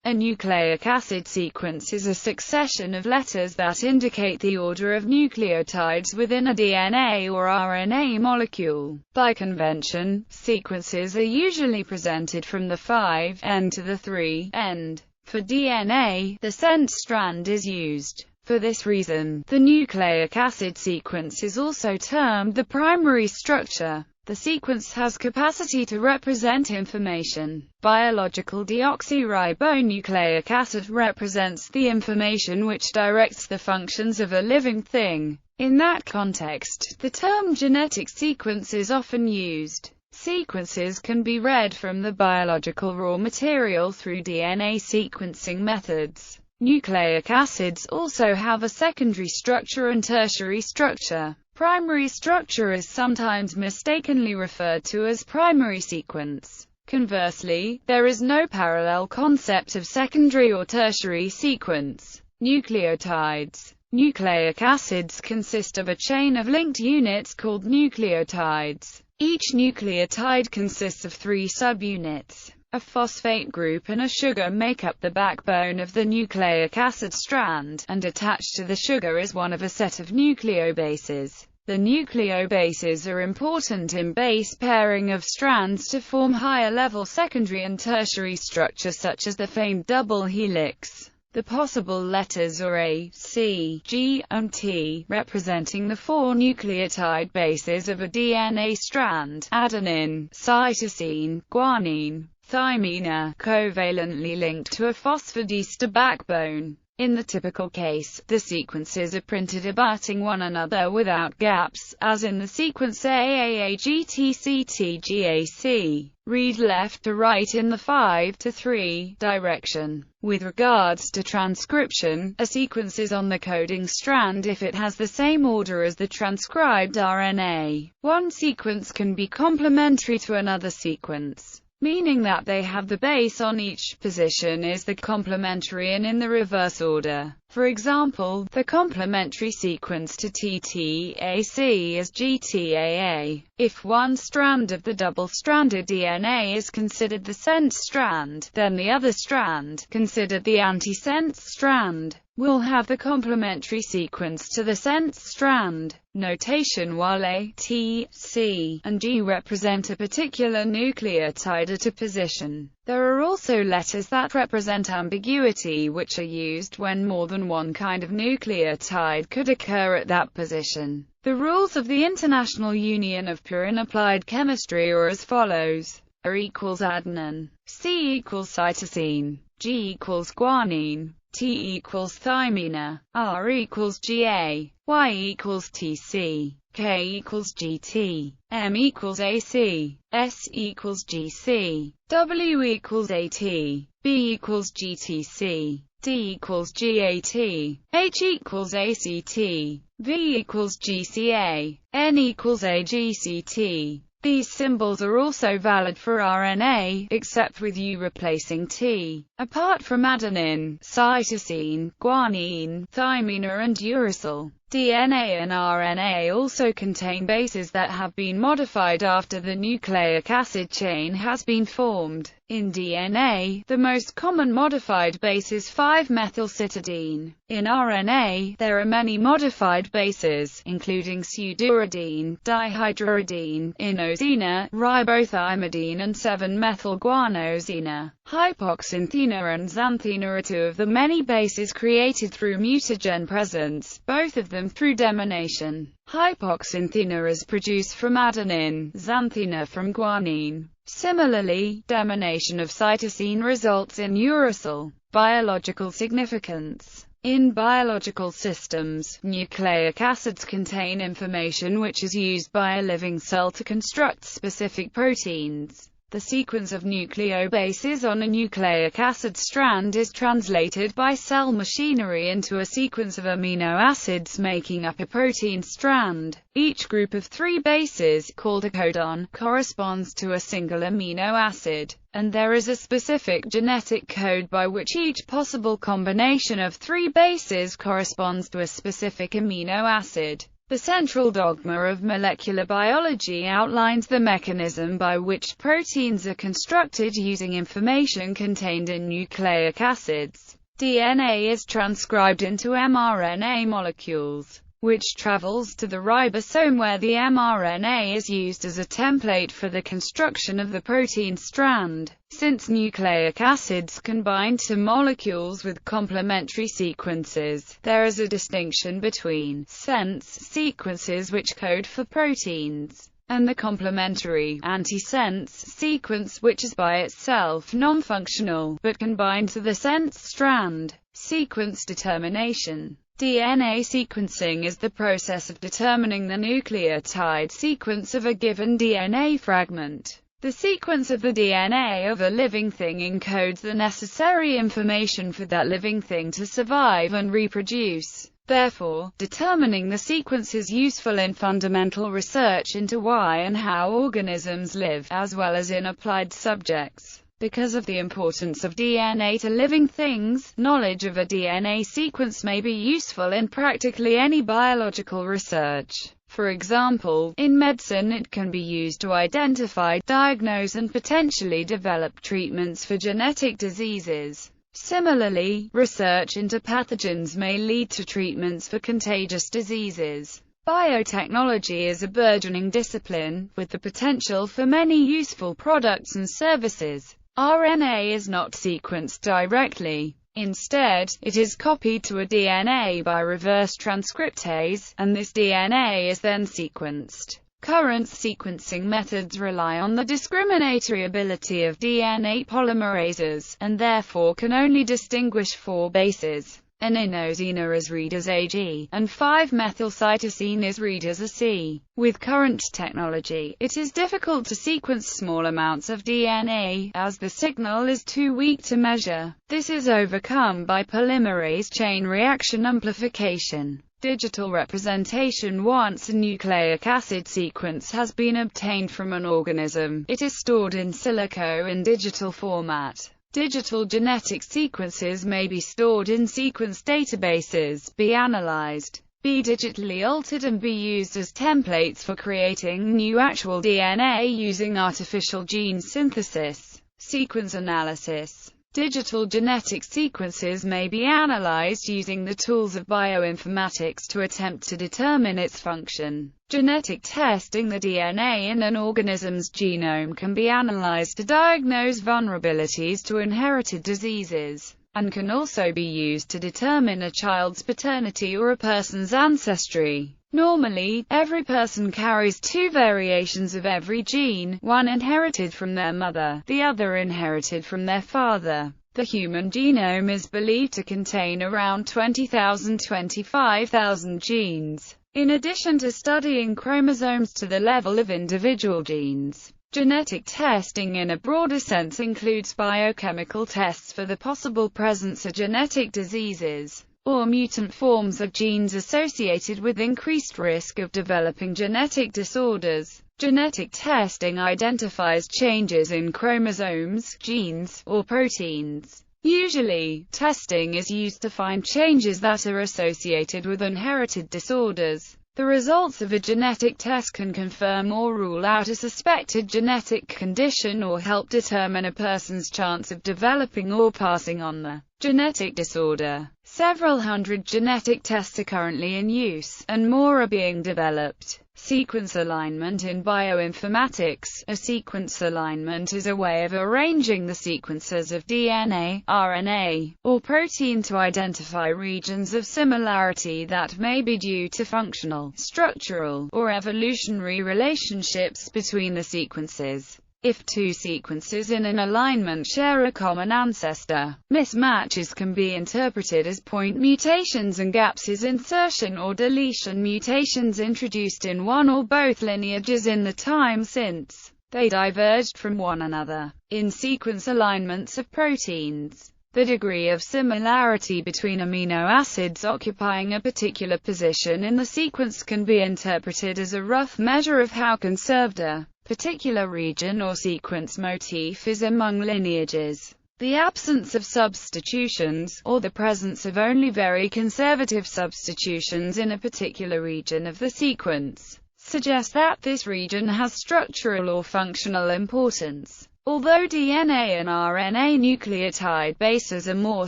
A nucleic acid sequence is a succession of letters that indicate the order of nucleotides within a DNA or RNA molecule. By convention, sequences are usually presented from the 5' end to the 3' end. For DNA, the sense strand is used. For this reason, the nucleic acid sequence is also termed the primary structure. The sequence has capacity to represent information. Biological deoxyribonucleic acid represents the information which directs the functions of a living thing. In that context, the term genetic sequence is often used. Sequences can be read from the biological raw material through DNA sequencing methods. Nucleic acids also have a secondary structure and tertiary structure. Primary structure is sometimes mistakenly referred to as primary sequence. Conversely, there is no parallel concept of secondary or tertiary sequence. Nucleotides. Nucleic acids consist of a chain of linked units called nucleotides. Each nucleotide consists of 3 subunits. A phosphate group and a sugar make up the backbone of the nucleic acid strand, and attached to the sugar is one of a set of nucleobases. The nucleobases are important in base pairing of strands to form higher-level secondary and tertiary structure such as the famed double helix. The possible letters are A, C, G, and T, representing the 4 nucleotide bases of a DNA strand: adenine, cytosine, guanine, thymine are covalently linked to a phosphodiester backbone. In the typical case, the sequences are printed abutting one another without gaps, as in the sequence AAAGTCTGAC. Read left to right in the 5 to 3 direction. With regards to transcription, a sequence is on the coding strand if it has the same order as the transcribed RNA. One sequence can be complementary to another sequence, meaning that they have the base on each position is the complementary and in the reverse order. For example, the complementary sequence to TTAC is GTAA. If one strand of the double-stranded DNA is considered the sense strand, then the other strand, considered the antisense strand, will have the complementary sequence to the sense strand. Notation: while A, T, C, and G represent a particular nucleotide at a position, there are also letters that represent ambiguity, which are used when more than one kind of nucleotide could occur at that position. The rules of the International Union of Pure and Applied Chemistry are as follows: A equals adenine, C equals cytosine, G equals guanine, T equals thymine, R equals GA, Y equals TC, K equals GT, M equals AC, S equals GC, W equals AT, B equals GTC, D equals GAT, H equals ACT, V equals GCA, N equals AGCT. These symbols are also valid for RNA, except with U replacing T. Apart from adenine, cytosine, guanine, thymine, and uracil, DNA and RNA also contain bases that have been modified after the nucleic acid chain has been formed. In DNA, the most common modified base is 5-methylcytidine. In RNA, there are many modified bases, including pseudoridine, dihydroridine, inosine, ribothymidine, and 7-methylguanosine. Hypoxanthine and xanthine are 2 of the many bases created through mutagen presence, both of them through deamination. Hypoxanthine is produced from adenine, xanthine from guanine. Similarly, deamination of cytosine results in uracil. Biological significance. In biological systems, nucleic acids contain information which is used by a living cell to construct specific proteins. The sequence of nucleobases on a nucleic acid strand is translated by cell machinery into a sequence of amino acids making up a protein strand. Each group of 3 bases, called a codon, corresponds to a single amino acid, and there is a specific genetic code by which each possible combination of 3 bases corresponds to a specific amino acid. The central dogma of molecular biology outlines the mechanism by which proteins are constructed using information contained in nucleic acids. DNA is transcribed into mRNA molecules, which travels to the ribosome where the mRNA is used as a template for the construction of the protein strand. Since nucleic acids can bind to molecules with complementary sequences, there is a distinction between sense sequences which code for proteins, and the complementary, antisense sequence which is by itself non-functional, but can bind to the sense strand. Sequence determination. DNA sequencing is the process of determining the nucleotide sequence of a given DNA fragment. The sequence of the DNA of a living thing encodes the necessary information for that living thing to survive and reproduce. Therefore, determining the sequence is useful in fundamental research into why and how organisms live, as well as in applied subjects. Because of the importance of DNA to living things, knowledge of a DNA sequence may be useful in practically any biological research. For example, in medicine it can be used to identify, diagnose and potentially develop treatments for genetic diseases. Similarly, research into pathogens may lead to treatments for contagious diseases. Biotechnology is a burgeoning discipline, with the potential for many useful products and services. RNA is not sequenced directly. Instead, it is copied to a DNA by reverse transcriptase, and this DNA is then sequenced. Current sequencing methods rely on the discriminatory ability of DNA polymerases, and therefore can only distinguish 4 bases. An inosine is read as a G, and 5-methylcytosine is read as a C. With current technology, it is difficult to sequence small amounts of DNA, as the signal is too weak to measure. This is overcome by polymerase chain reaction amplification. Digital representation. Once a nucleic acid sequence has been obtained from an organism, it is stored in silico in digital format. Digital genetic sequences may be stored in sequence databases, be analyzed, be digitally altered and be used as templates for creating new actual DNA using artificial gene synthesis. Sequence analysis. Digital genetic sequences may be analyzed using the tools of bioinformatics to attempt to determine its function. Genetic testing. The DNA in an organism's genome can be analyzed to diagnose vulnerabilities to inherited diseases, and can also be used to determine a child's paternity or a person's ancestry. Normally, every person carries 2 variations of every gene, one inherited from their mother, the other inherited from their father. The human genome is believed to contain around 20,000–25,000 genes. In addition to studying chromosomes to the level of individual genes, genetic testing in a broader sense includes biochemical tests for the possible presence of genetic diseases, or mutant forms of genes associated with increased risk of developing genetic disorders. Genetic testing identifies changes in chromosomes, genes, or proteins. Usually, testing is used to find changes that are associated with inherited disorders. The results of a genetic test can confirm or rule out a suspected genetic condition or help determine a person's chance of developing or passing on the genetic disorder. Several hundred genetic tests are currently in use, and more are being developed. Sequence alignment in bioinformatics. A sequence alignment is a way of arranging the sequences of DNA, RNA, or protein to identify regions of similarity that may be due to functional, structural, or evolutionary relationships between the sequences. If 2 sequences in an alignment share a common ancestor, mismatches can be interpreted as point mutations and gaps as insertion or deletion mutations introduced in one or both lineages in the time since they diverged from one another. In sequence alignments of proteins, the degree of similarity between amino acids occupying a particular position in the sequence can be interpreted as a rough measure of how conserved a particular region or sequence motif is among lineages. The absence of substitutions, or the presence of only very conservative substitutions in a particular region of the sequence, suggests that this region has structural or functional importance. Although DNA and RNA nucleotide bases are more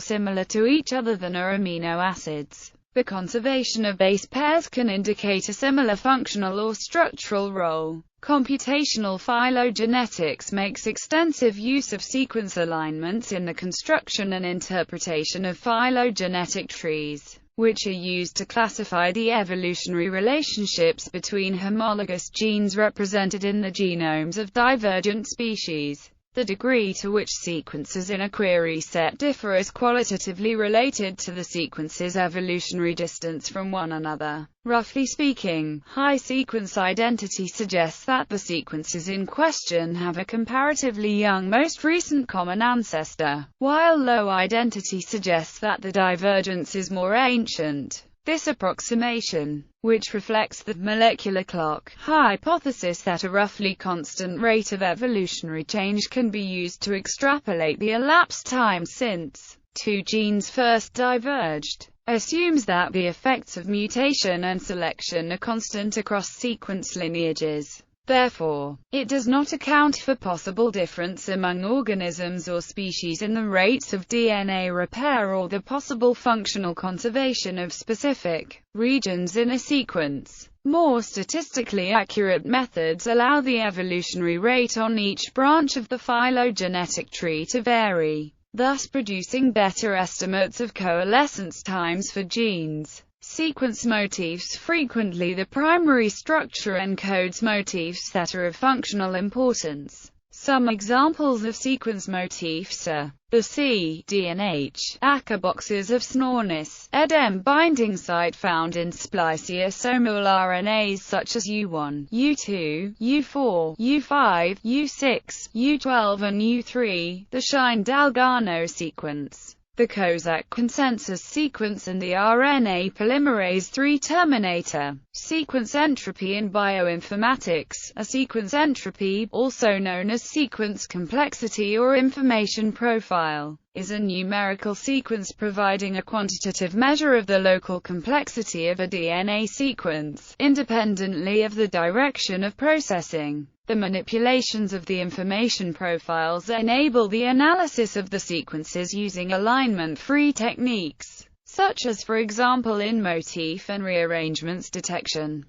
similar to each other than are amino acids, the conservation of base pairs can indicate a similar functional or structural role. Computational phylogenetics makes extensive use of sequence alignments in the construction and interpretation of phylogenetic trees, which are used to classify the evolutionary relationships between homologous genes represented in the genomes of divergent species. The degree to which sequences in a query set differ is qualitatively related to the sequence's evolutionary distance from one another. Roughly speaking, high sequence identity suggests that the sequences in question have a comparatively young most recent common ancestor, while low identity suggests that the divergence is more ancient. This approximation, which reflects the molecular clock hypothesis that a roughly constant rate of evolutionary change can be used to extrapolate the elapsed time since two genes first diverged, assumes that the effects of mutation and selection are constant across sequence lineages. Therefore, it does not account for possible difference among organisms or species in the rates of DNA repair or the possible functional conservation of specific regions in a sequence. More statistically accurate methods allow the evolutionary rate on each branch of the phylogenetic tree to vary, thus producing better estimates of coalescence times for genes. Sequence motifs. Frequently the primary structure encodes motifs that are of functional importance. Some examples of sequence motifs are the C, D and H, ACA boxes of SNORNIS, EDEM binding site found in spliceosomal RNAs such as U1, U2, U4, U5, U6, U12 and U3, the Shine-Dalgarno sequence, the Kozak consensus sequence and the RNA polymerase III terminator. Sequence entropy in bioinformatics. A sequence entropy, also known as sequence complexity or information profile, is a numerical sequence providing a quantitative measure of the local complexity of a DNA sequence, independently of the direction of processing. The manipulations of the information profiles enable the analysis of the sequences using alignment-free techniques, such as for example in motif and rearrangements detection.